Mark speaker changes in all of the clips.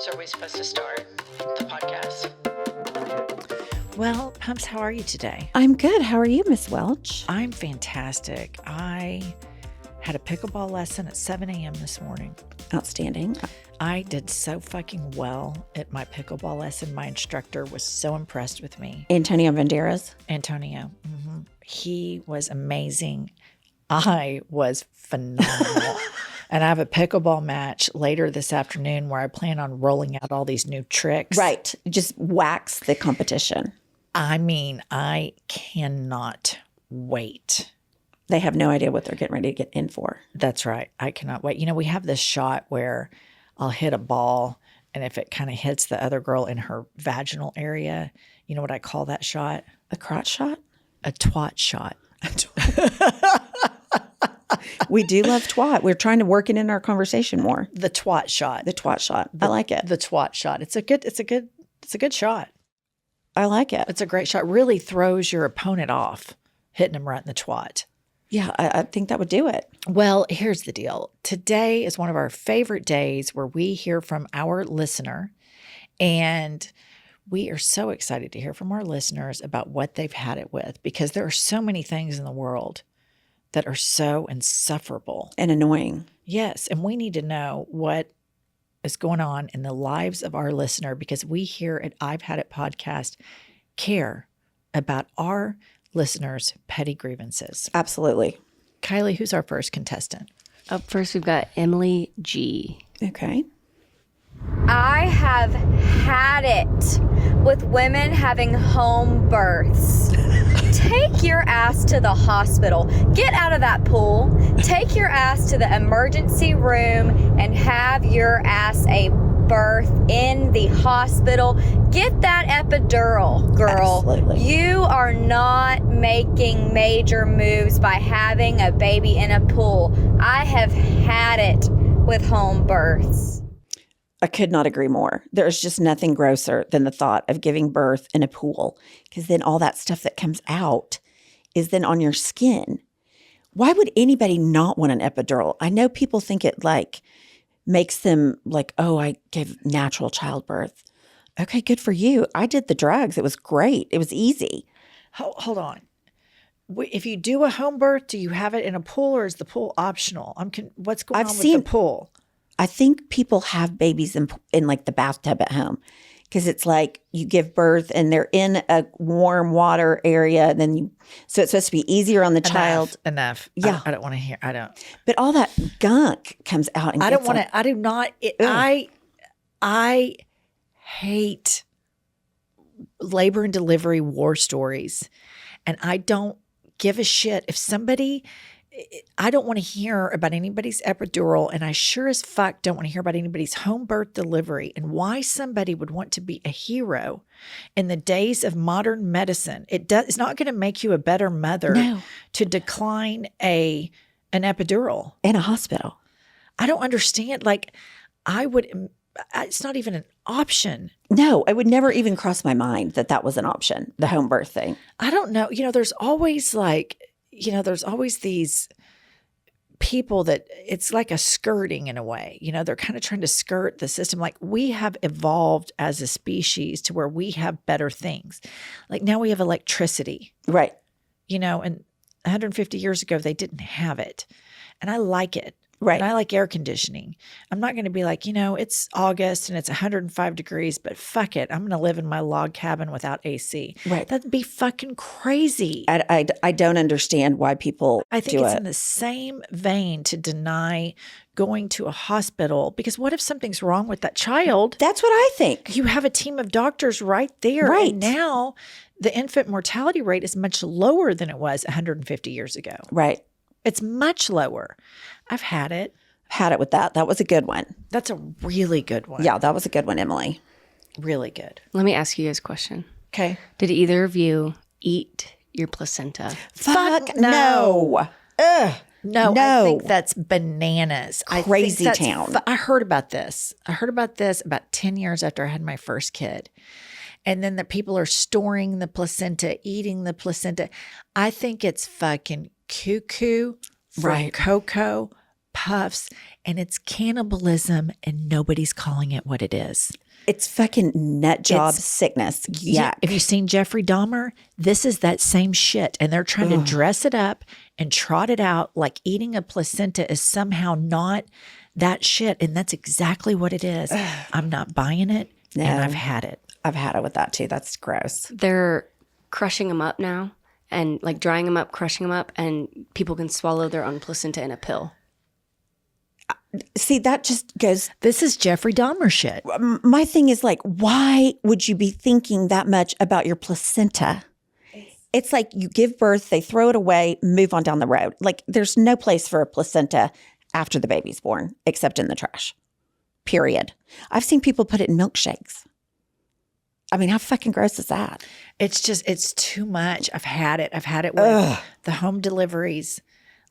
Speaker 1: else are we supposed to start the podcast? Well, Pumps, how are you today?
Speaker 2: I'm good. How are you, Miss Welch?
Speaker 1: I'm fantastic. I had a pickleball lesson at 7 a.m. this morning.
Speaker 2: Outstanding.
Speaker 1: I did so fucking well at my pickleball lesson. My instructor was so impressed with me.
Speaker 2: Antonio Banderas.
Speaker 1: Antonio. Mm-hmm. He was amazing. I was phenomenal. And I have a pickleball match later this afternoon where I plan on rolling out all these new tricks.
Speaker 2: Right. Just wax the competition.
Speaker 1: I mean, I cannot wait.
Speaker 2: They have no idea what they're getting ready to get in for.
Speaker 1: That's right. I cannot wait. You know, we have this shot where I'll hit a ball, and if it kind of hits the other girl in her vaginal area, you know what I call that shot?
Speaker 2: A crotch shot?
Speaker 1: A twat shot.
Speaker 2: We do love twat. We're trying to work it in our conversation more.
Speaker 1: The twat shot.
Speaker 2: The twat shot. I like it.
Speaker 1: The twat shot. It's a good shot.
Speaker 2: I like it.
Speaker 1: It's a great shot. Really throws your opponent off, hitting them right in the twat.
Speaker 2: Yeah, I think that would do it.
Speaker 1: Well, here's the deal. Today is one of our favorite days where we hear from our listener, and we are so excited to hear from our listeners about what they've had it with, because there are so many things in the world that are so insufferable.
Speaker 2: And annoying.
Speaker 1: Yes, and we need to know what is going on in the lives of our listener, because we here at I've Had It Podcast care about our listeners' petty grievances.
Speaker 2: Absolutely.
Speaker 1: Kiley, who's our first contestant?
Speaker 3: Up first, we've got Emily G.
Speaker 2: Okay.
Speaker 4: I have had it with women having home births. Take your ass to the hospital. Get out of that pool. Take your ass to the emergency room and have your ass a birth in the hospital. Get that epidural, girl.
Speaker 2: Absolutely.
Speaker 4: You are not making major moves by having a baby in a pool. I have had it with home births.
Speaker 2: I could not agree more. There's just nothing grosser than the thought of giving birth in a pool, because then all that stuff that comes out is then on your skin. Why would anybody not want an epidural? I know people think it like makes them like, oh, I gave natural childbirth. Okay, good for you. I did the drugs. It was great. It was easy.
Speaker 1: Hold on. If you do a home birth, do you have it in a pool, or is the pool optional? What's going on with the pool?
Speaker 2: I think people have babies in like the bathtub at home, because it's like you give birth and they're in a warm water area, and then so it's supposed to be easier on the child.
Speaker 1: Enough.
Speaker 2: Yeah.
Speaker 1: I don't want to hear. I don't.
Speaker 2: But all that gunk comes out. And
Speaker 1: I don't want to. I do not. I hate labor and delivery war stories, and I don't give a shit if somebody. I don't want to hear about anybody's epidural, and I sure as fuck don't want to hear about anybody's home birth delivery, and why somebody would want to be a hero in the days of modern medicine. It's not going to make you a better mother to decline an epidural
Speaker 2: in a hospital.
Speaker 1: I don't understand. Like, it's not even an option.
Speaker 2: No, it would never even cross my mind that was an option, the home birth thing.
Speaker 1: I don't know. There's always these people that it's like a skirting in a way. They're kind of trying to skirt the system. Like, we have evolved as a species to where we have better things. Like, now we have electricity.
Speaker 2: Right.
Speaker 1: And 150 years ago, they didn't have it. And I like it.
Speaker 2: Right.
Speaker 1: And I like air conditioning. I'm not going to be like, it's August and it's 105 degrees, but fuck it. I'm going to live in my log cabin without AC.
Speaker 2: Right.
Speaker 1: That'd be fucking crazy.
Speaker 2: I don't understand why people
Speaker 1: I think it's in the same vein to deny going to a hospital, because what if something's wrong with that child?
Speaker 2: That's what I think.
Speaker 1: You have a team of doctors right there.
Speaker 2: Right.
Speaker 1: And now the infant mortality rate is much lower than it was 150 years ago.
Speaker 2: Right.
Speaker 1: It's much lower. I've had it.
Speaker 2: Had it with that. That was a good one.
Speaker 1: That's a really good one.
Speaker 2: Yeah, that was a good one, Emily.
Speaker 1: Really good.
Speaker 3: Let me ask you guys a question.
Speaker 1: Okay.
Speaker 3: Did either of you eat your placenta?
Speaker 2: Fuck no. Ugh.
Speaker 1: No, I think that's bananas.
Speaker 2: Crazy town.
Speaker 1: I heard about this. About 10 years after I had my first kid. And then the people are storing the placenta, eating the placenta. I think it's fucking cuckoo from
Speaker 2: Right.
Speaker 1: Coco puffs, and it's cannibalism, and nobody's calling it what it is.
Speaker 2: It's fucking nut job sickness.
Speaker 1: Yeah.
Speaker 2: Yuck.
Speaker 1: Have you seen Jeffrey Dahmer? This is that same shit. And they're trying to dress it up and trot it out like eating a placenta is somehow not that shit. And that's exactly what it is. I'm not buying it.
Speaker 2: No.
Speaker 1: And I've had it.
Speaker 2: I've had it with that too. That's gross.
Speaker 3: They're crushing them up now and like drying them up, crushing them up, and people can swallow their own placenta in a pill.
Speaker 2: See, that just goes.
Speaker 1: This is Jeffrey Dahmer shit.
Speaker 2: My thing is like, why would you be thinking that much about your placenta? It's like you give birth, they throw it away, move on down the road. Like there's no place for a placenta after the baby's born, except in the trash. Period. I've seen people put it in milkshakes. I mean, how fucking gross is that?
Speaker 1: It's too much. I've had it. I've had it with the home deliveries,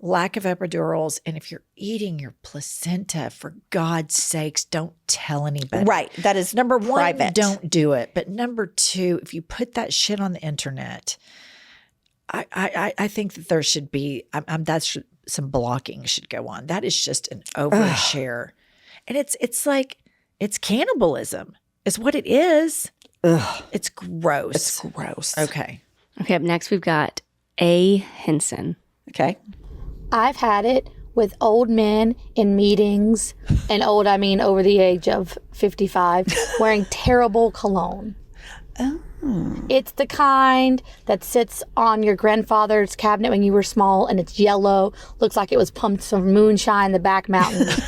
Speaker 1: lack of epidurals. And if you're eating your placenta, for God's sakes, don't tell anybody.
Speaker 2: Right. That is
Speaker 1: Number one,
Speaker 2: private.
Speaker 1: don't do it. But number two, if you put that shit on the internet, I think that there should be, some blocking should go on. That is just an overshare. And it's like, it's cannibalism is what it is.
Speaker 2: Ugh.
Speaker 1: It's gross.
Speaker 2: It's gross.
Speaker 1: Okay.
Speaker 3: Okay, up next we've got A. Henson.
Speaker 2: Okay.
Speaker 5: I've had it with old men in meetings, and old, I mean over the age of 55, wearing terrible cologne.
Speaker 2: Oh.
Speaker 5: It's the kind that sits on your grandfather's cabinet when you were small, and it's yellow, looks like it was pumped some moonshine in the back mountains.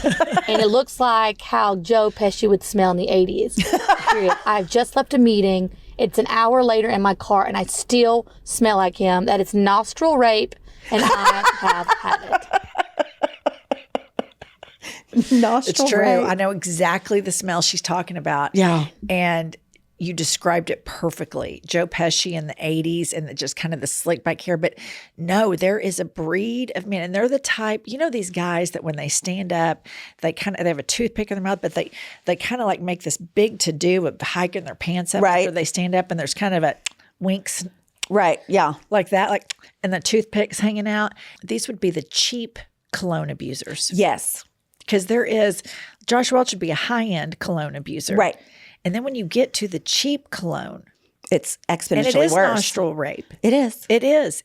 Speaker 5: And it looks like how Joe Pesci would smell in the 80s. Period. I've just left a meeting. It's an hour later in my car, and I still smell like him. That is nostril rape, and I have had it.
Speaker 2: Nostril
Speaker 1: It's true.
Speaker 2: rape.
Speaker 1: I know exactly the smell she's talking about.
Speaker 2: Yeah.
Speaker 1: And you described it perfectly. Joe Pesci in the 80s and just kind of the slick back hair. But no, there is a breed of men, and they're the type, these guys that when they stand up, they have a toothpick in their mouth, but they kind of like make this big to-do of hiking their pants up
Speaker 2: Right.
Speaker 1: after they stand up, and there's kind of a winks
Speaker 2: Right. Yeah.
Speaker 1: like that, and the toothpicks hanging out. These would be the cheap cologne abusers.
Speaker 2: Yes.
Speaker 1: Because Josh Welch would be a high-end cologne abuser.
Speaker 2: Right.
Speaker 1: And then when you get to the cheap cologne,
Speaker 2: It's exponentially
Speaker 1: and it is
Speaker 2: worse.
Speaker 1: nostril rape.
Speaker 2: It is.
Speaker 1: It is.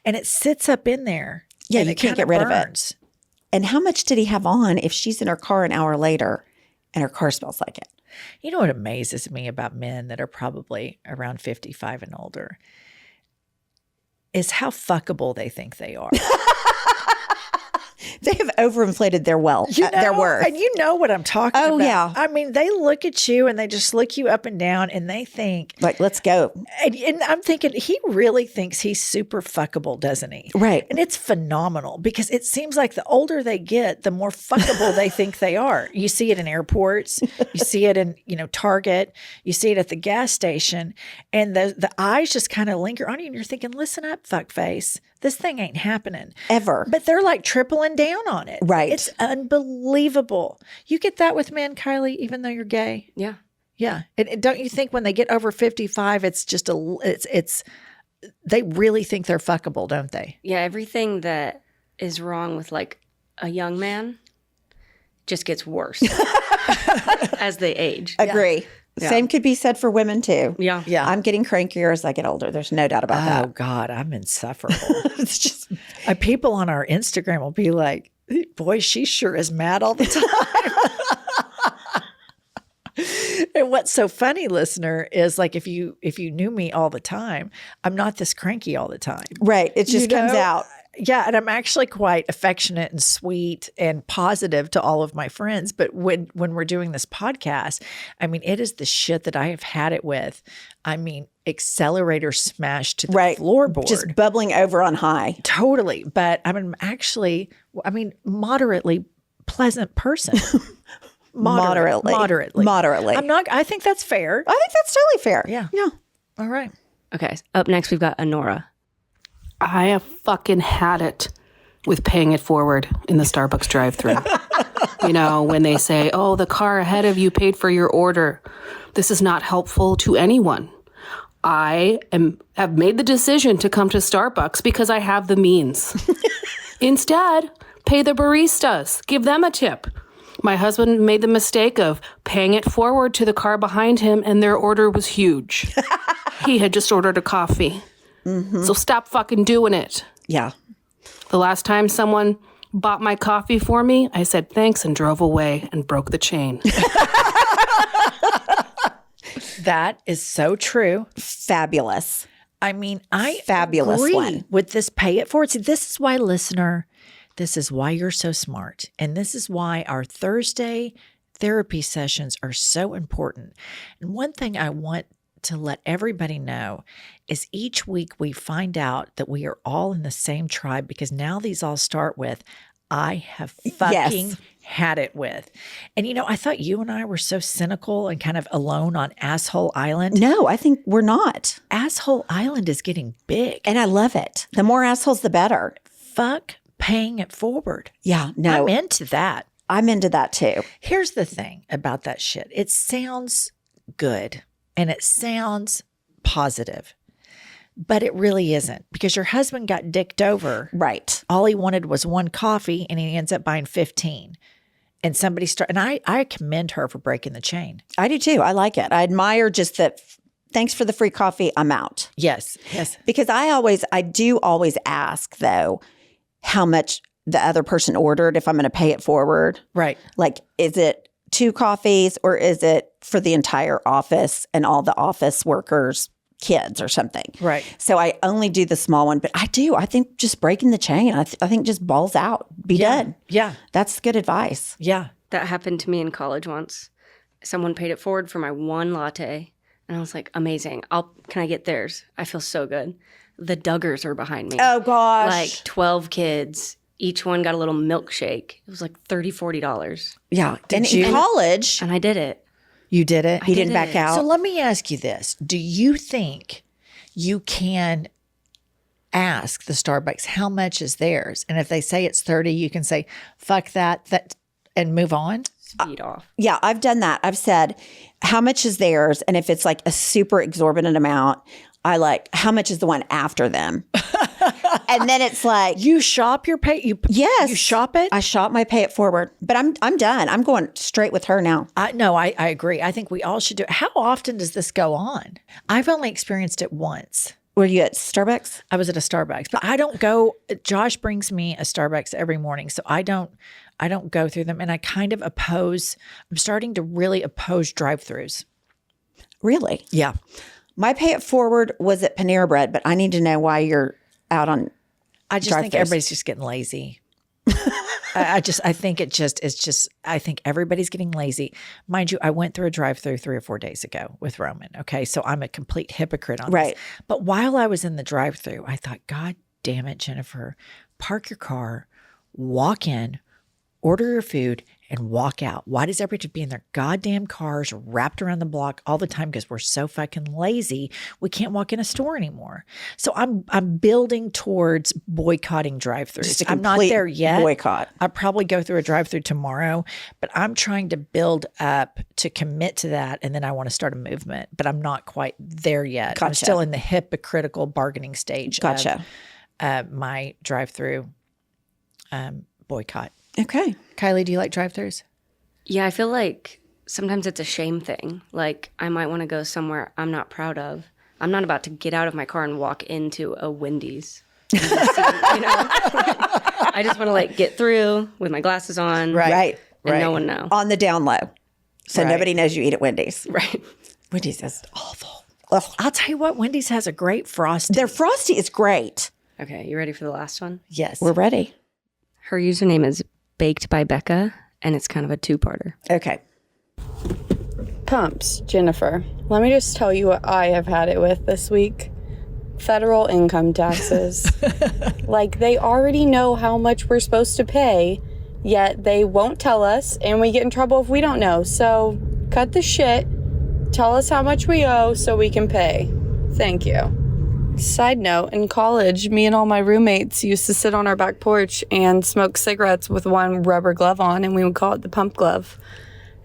Speaker 1: And it sits up in there.
Speaker 2: Yeah,
Speaker 1: and
Speaker 2: you
Speaker 1: it
Speaker 2: can't
Speaker 1: kinda
Speaker 2: get rid of it.
Speaker 1: burns.
Speaker 2: And how much did he have on if she's in her car an hour later and her car smells like it?
Speaker 1: You know what amazes me about men that are probably around 55 and older is how fuckable they think they are.
Speaker 2: They have overinflated their their worth.
Speaker 1: And you know what I'm talking about.
Speaker 2: Oh, yeah.
Speaker 1: I mean, they look at you and they just look you up and down and they think,
Speaker 2: Like, let's go.
Speaker 1: and I'm thinking, he really thinks he's super fuckable, doesn't he?
Speaker 2: Right.
Speaker 1: And it's phenomenal because it seems like the older they get, the more fuckable they think they are. You see it in airports, you see it in, Target, you see it at the gas station, and the eyes just kind of linger on you and you're thinking, listen up, fuckface. This thing ain't happening.
Speaker 2: Ever.
Speaker 1: But they're like tripling down on it.
Speaker 2: Right.
Speaker 1: It's unbelievable. You get that with men, Kiley, even though you're gay?
Speaker 3: Yeah.
Speaker 1: Yeah. And don't you think when they get over 55, it's just they really think they're fuckable, don't they?
Speaker 3: Yeah, everything that is wrong with like a young man just gets worse as they age.
Speaker 2: Agree.
Speaker 3: Yeah.
Speaker 2: Same could be said for women too.
Speaker 3: Yeah.
Speaker 1: Yeah.
Speaker 2: I'm getting crankier as I get older. There's no doubt about
Speaker 1: Oh,
Speaker 2: that.
Speaker 1: God, I'm insufferable.
Speaker 2: It's just
Speaker 1: People on our Instagram will be like, boy, she sure is mad all the time. And what's so funny, listener, is like if you knew me all the time, I'm not this cranky all the time.
Speaker 2: right. It just comes out.
Speaker 1: Yeah, and I'm actually quite affectionate and sweet and positive to all of my friends. But when we're doing this podcast, I mean, it is the shit that I have had it with. I mean, accelerator smash to the
Speaker 2: Right.
Speaker 1: floorboard.
Speaker 2: Just bubbling over on high.
Speaker 1: Totally. But I'm actually, moderately pleasant person.
Speaker 2: Moderately.
Speaker 1: Moderately. I think that's fair.
Speaker 2: I think that's totally fair.
Speaker 1: Yeah.
Speaker 2: Yeah.
Speaker 1: All right.
Speaker 3: Okay. Up next, we've got Anora.
Speaker 6: I have fucking had it with paying it forward in the Starbucks drive-thru. When they say, oh, the car ahead of you paid for your order. This is not helpful to anyone. I have made the decision to come to Starbucks because I have the means. Instead, pay the baristas. Give them a tip. My husband made the mistake of paying it forward to the car behind him, and their order was huge. He had just ordered a coffee. So stop fucking doing it.
Speaker 2: Yeah.
Speaker 6: The last time someone bought my coffee for me, I said thanks and drove away and broke the chain.
Speaker 1: That is so true.
Speaker 2: Fabulous.
Speaker 1: I mean, I
Speaker 2: Fabulous
Speaker 1: agree
Speaker 2: one.
Speaker 1: with this pay it forward. See, this is why, listener, this is why you're so smart. And this is why our Thursday therapy sessions are so important. And one thing I want to let everybody know is each week we find out that we are all in the same tribe, because now these all start with, I have fucking had it with. And you know, I thought you and I were so cynical and kind of alone on Asshole Island.
Speaker 2: No, I think we're not.
Speaker 1: Asshole Island is getting big.
Speaker 2: And I love it. The more assholes, the better.
Speaker 1: Fuck paying it forward.
Speaker 2: Yeah, no.
Speaker 1: I'm into that.
Speaker 2: I'm into that too.
Speaker 1: Here's the thing about that shit. It sounds good and it sounds positive, but it really isn't, because your husband got dicked over.
Speaker 2: Right.
Speaker 1: All he wanted was one coffee and he ends up buying 15. And somebody and I commend her for breaking the chain.
Speaker 2: I do too. I like it. I admire just that. Thanks for the free coffee. I'm out.
Speaker 1: Yes. Yes.
Speaker 2: Because I do always ask though, how much the other person ordered if I'm going to pay it forward.
Speaker 1: Right.
Speaker 2: Like, is it 2 coffees or is it for the entire office and all the office workers' kids or something?
Speaker 1: Right.
Speaker 2: So I only do the small one, but I think just breaking the chain, I think just balls out, be done.
Speaker 1: Yeah.
Speaker 2: That's good advice.
Speaker 1: Yeah.
Speaker 3: That happened to me in college once. Someone paid it forward for my one latte, and I was like, amazing. Can I get theirs? I feel so good. The Duggars are behind me.
Speaker 2: Oh, gosh.
Speaker 3: Like 12 kids. Each one got a little milkshake. It was like $30, $40.
Speaker 2: Yeah. And
Speaker 1: you?
Speaker 2: in college,
Speaker 3: And I did it.
Speaker 1: You did it?
Speaker 2: he didn't
Speaker 3: did
Speaker 2: back
Speaker 3: it.
Speaker 2: out.
Speaker 1: So let me ask you this. Do you think you can ask the Starbucks how much is theirs? And if they say it's 30, you can say, fuck that, and move on?
Speaker 3: Speed off.
Speaker 2: Yeah, I've done that. I've said, how much is theirs? And if it's like a super exorbitant amount, I like, how much is the one after them? And then it's like,
Speaker 1: You shop your pay?
Speaker 2: yes.
Speaker 1: You shop it?
Speaker 2: I shop my pay it forward. But I'm done. I'm going straight with her now.
Speaker 1: No, I agree. I think we all should do it. How often does this go on? I've only experienced it once.
Speaker 2: Were you at Starbucks?
Speaker 1: I was at a Starbucks, but I don't go. Josh brings me a Starbucks every morning, so I don't go through them, and I kind of oppose. I'm starting to really oppose drive-throughs.
Speaker 2: Really?
Speaker 1: Yeah,
Speaker 2: My pay it forward was at Panera Bread, but I need to know why you're out on.
Speaker 1: I just think
Speaker 2: drive-thrus.
Speaker 1: everybody's just getting lazy. I think everybody's getting lazy. Mind you, I went through a drive-through 3 or 4 days ago with Roman. Okay, so I'm a complete hypocrite on
Speaker 2: Right.
Speaker 1: this. But while I was in the drive-through, I thought, God damn it, Jennifer, park your car, walk in, order your food, and walk out. Why does everybody be in their goddamn cars wrapped around the block all the time? Because we're so fucking lazy, we can't walk in a store anymore. So I'm building towards boycotting drive-thrus.
Speaker 2: Just a
Speaker 1: I'm not
Speaker 2: complete
Speaker 1: there yet.
Speaker 2: boycott.
Speaker 1: I'll probably go through a drive-through tomorrow, but I'm trying to build up to commit to that, and then I want to start a movement. But I'm not quite there yet. I'm
Speaker 2: Gotcha.
Speaker 1: still in the hypocritical bargaining stage.
Speaker 2: Gotcha.
Speaker 1: Of my drive-through boycott.
Speaker 2: Okay.
Speaker 1: Kiley, do you like drive-thrus?
Speaker 3: Yeah, I feel like sometimes it's a shame thing. Like, I might want to go somewhere I'm not proud of. I'm not about to get out of my car and walk into a Wendy's. And just see, I just want to like get through with my glasses on.
Speaker 2: Right.
Speaker 3: And no one know.
Speaker 2: On the down low. So
Speaker 1: Right.
Speaker 2: nobody knows you eat at Wendy's.
Speaker 3: Right.
Speaker 2: Wendy's is awful.
Speaker 1: I'll tell you what, Wendy's has a great frosty.
Speaker 2: Their Frosty is great.
Speaker 3: Okay, you ready for the last one?
Speaker 1: Yes.
Speaker 2: We're ready.
Speaker 3: Her username is Baked by Becca, and it's kind of a 2-parter.
Speaker 2: Okay.
Speaker 7: Pumps, Jennifer. Let me just tell you what I have had it with this week. Federal income taxes. Like, they already know how much we're supposed to pay, yet they won't tell us, and we get in trouble if we don't know. So, cut the shit. Tell us how much we owe so we can pay. Thank you. Side note, in college, me and all my roommates used to sit on our back porch and smoke cigarettes with one rubber glove on, and we would call it the pump glove.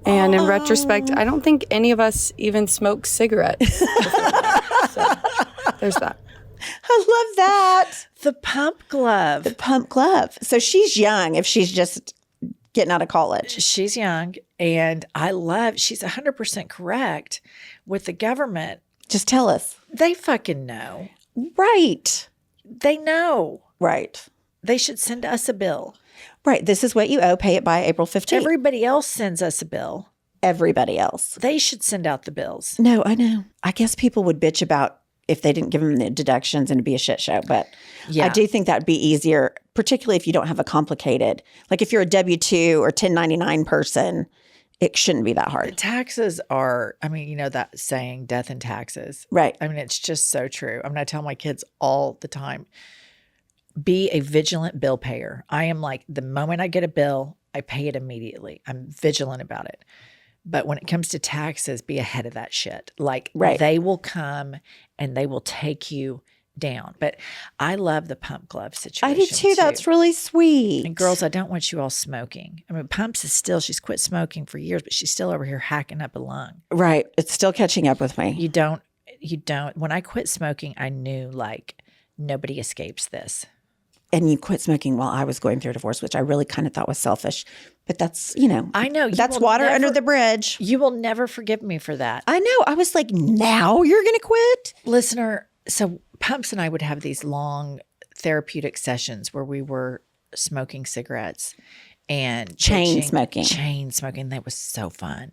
Speaker 7: And in retrospect, I don't think any of us even smoked cigarettes before that. So, there's that.
Speaker 2: I love that.
Speaker 1: The pump glove.
Speaker 2: The pump glove. So she's young if she's just getting out of college.
Speaker 1: She's young, and she's 100% correct with the government.
Speaker 2: Just tell us.
Speaker 1: They fucking know.
Speaker 2: Right.
Speaker 1: They know.
Speaker 2: Right.
Speaker 1: They should send us a bill.
Speaker 2: Right. This is what you owe. Pay it by April 15th.
Speaker 1: Everybody else sends us a bill.
Speaker 2: Everybody else.
Speaker 1: They should send out the bills.
Speaker 2: No, I know. I guess people would bitch about if they didn't give them the deductions and it'd be a shit show. But
Speaker 1: Yeah.
Speaker 2: I do think that would be easier, particularly if you don't have a complicated, like if you're a W-2 or 1099 person, it shouldn't be that hard.
Speaker 1: Taxes are, I mean, you know that saying, death in taxes.
Speaker 2: Right.
Speaker 1: I mean, it's just so true. I mean, I tell my kids all the time, be a vigilant bill payer. I am like, the moment I get a bill, I pay it immediately. I'm vigilant about it. But when it comes to taxes, be ahead of that shit. Like
Speaker 2: Right.
Speaker 1: they will come and they will take you down. But I love the pump glove situation.
Speaker 2: I do too. That's really sweet.
Speaker 1: And girls, I don't want you all smoking. I mean, Pumps is still, she's quit smoking for years, but she's still over here hacking up a lung.
Speaker 2: Right. It's still catching up with me.
Speaker 1: You don't. When I quit smoking, I knew like nobody escapes this.
Speaker 2: And you quit smoking while I was going through a divorce, which I really kind of thought was selfish. But that's,
Speaker 1: I know.
Speaker 2: that's water under the bridge.
Speaker 1: You will never forgive me for that.
Speaker 2: I know. I was like, now you're going to quit?
Speaker 1: Listener, so Pumps and I would have these long therapeutic sessions where we were smoking cigarettes and
Speaker 2: Chain
Speaker 1: bitching.
Speaker 2: smoking.
Speaker 1: Chain smoking. That was so fun.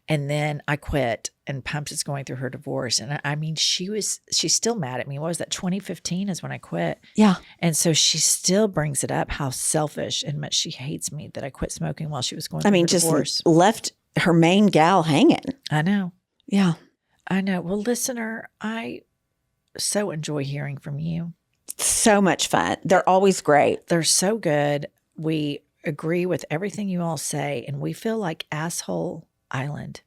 Speaker 1: And then I quit, and Pumps is going through her divorce. And I mean, she's still mad at me. What was that? 2015 is when I quit.
Speaker 2: Yeah.
Speaker 1: And so she still brings it up how selfish and much she hates me that I quit smoking while she was going through her
Speaker 2: Just
Speaker 1: divorce.
Speaker 2: left her main gal hanging.
Speaker 1: I know.
Speaker 2: Yeah.
Speaker 1: I know. Well, listener, I so enjoy hearing from you.
Speaker 2: So much fun. They're always great.
Speaker 1: They're so good. We agree with everything you all say, and we feel like Asshole Island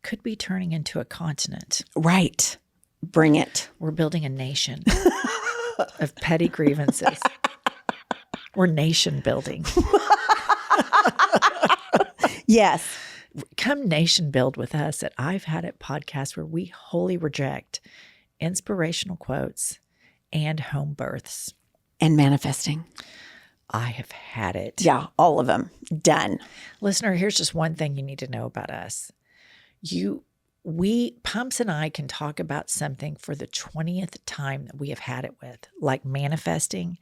Speaker 1: could be turning into a continent.
Speaker 2: Right. Bring it.
Speaker 1: We're building a nation of petty grievances. We're nation building.
Speaker 2: Yes.
Speaker 1: Come nation build with us at I've Had It podcast, where we wholly reject inspirational quotes and home births.
Speaker 2: And manifesting.
Speaker 1: I have had it.
Speaker 2: Yeah. All of them. Done.
Speaker 1: Listener, here's just one thing you need to know about us. Pumps and I can talk about something for the 20th time that we have had it with, like manifesting.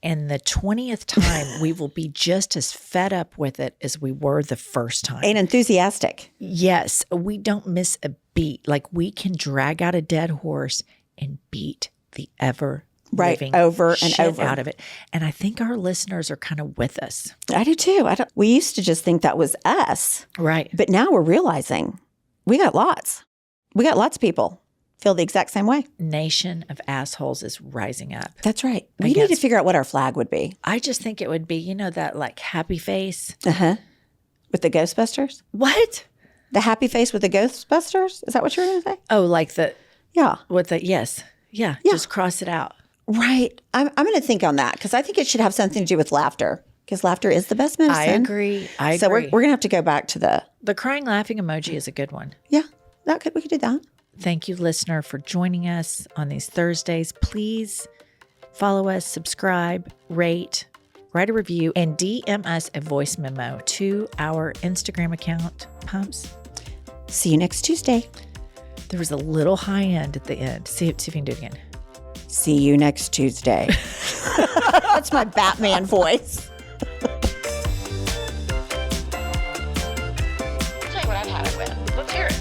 Speaker 1: And the 20th time, we will be just as fed up with it as we were the first time.
Speaker 2: And enthusiastic.
Speaker 1: Yes, we don't miss a beat. Like we can drag out a dead horse and beat the living
Speaker 2: over and
Speaker 1: shit
Speaker 2: over
Speaker 1: out of it. And I think our listeners are kind of with us.
Speaker 2: I do too. We used to just think that was us.
Speaker 1: Right.
Speaker 2: But now we're realizing we got lots. We got lots of people feel the exact same way.
Speaker 1: Nation of assholes is rising up.
Speaker 2: That's right. We need to figure out what our flag would be.
Speaker 1: I just think it would be, that like happy face.
Speaker 2: Uh-huh. With the Ghostbusters?
Speaker 1: What?
Speaker 2: The happy face with the Ghostbusters? Is that what you were going to say?
Speaker 1: Oh, like
Speaker 2: Yeah.
Speaker 1: yes. Yeah. Just cross it out.
Speaker 2: Right. I'm going to think on that because I think it should have something to do with laughter because laughter is the best medicine.
Speaker 1: I agree.
Speaker 2: So we're going to have to go back to
Speaker 1: the crying laughing emoji is a good one.
Speaker 2: Yeah. We could do that.
Speaker 1: Thank you, listener, for joining us on these Thursdays. Please follow us, subscribe, rate, write a review, and DM us a voice memo to our Instagram account, Pumps.
Speaker 2: See you next Tuesday.
Speaker 1: There was a little high end at the end. See if you can do it again.
Speaker 2: See you next Tuesday. That's my Batman voice.
Speaker 8: I'll tell you what I've had it with. Let's hear it.